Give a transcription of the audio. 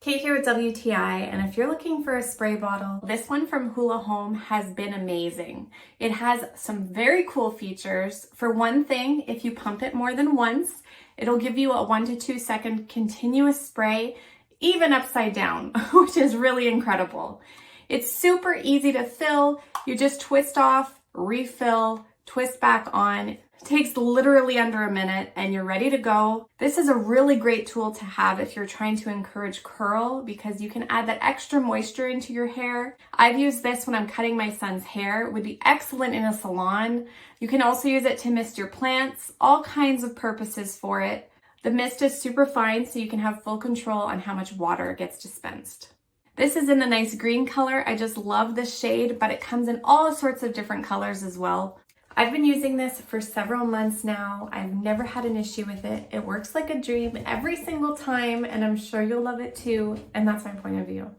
Kate here with WTI, and if you're looking for a spray bottle, this one from Hula Home has been amazing. It has some very cool features. For one thing, if you pump it more than once, it'll give you a 1 to 2 second continuous spray, even upside down, which is really incredible. It's super easy to fill. You just twist off, refill, twist back on. It takes literally under a minute and you're ready to go. This is a really great tool to have if you're trying to encourage curl because you can add that extra moisture into your hair. I've used this when I'm cutting my son's hair. It would be excellent in a salon. You can also use it to mist your plants, all kinds of purposes for it. The mist is super fine so you can have full control on how much water gets dispensed. This is in a nice green color. I just love this shade, but it comes in all sorts of different colors as well. I've been using this for several months now. I've never had an issue with it. It works like a dream every single time, and I'm sure you'll love it too. And that's my point of view.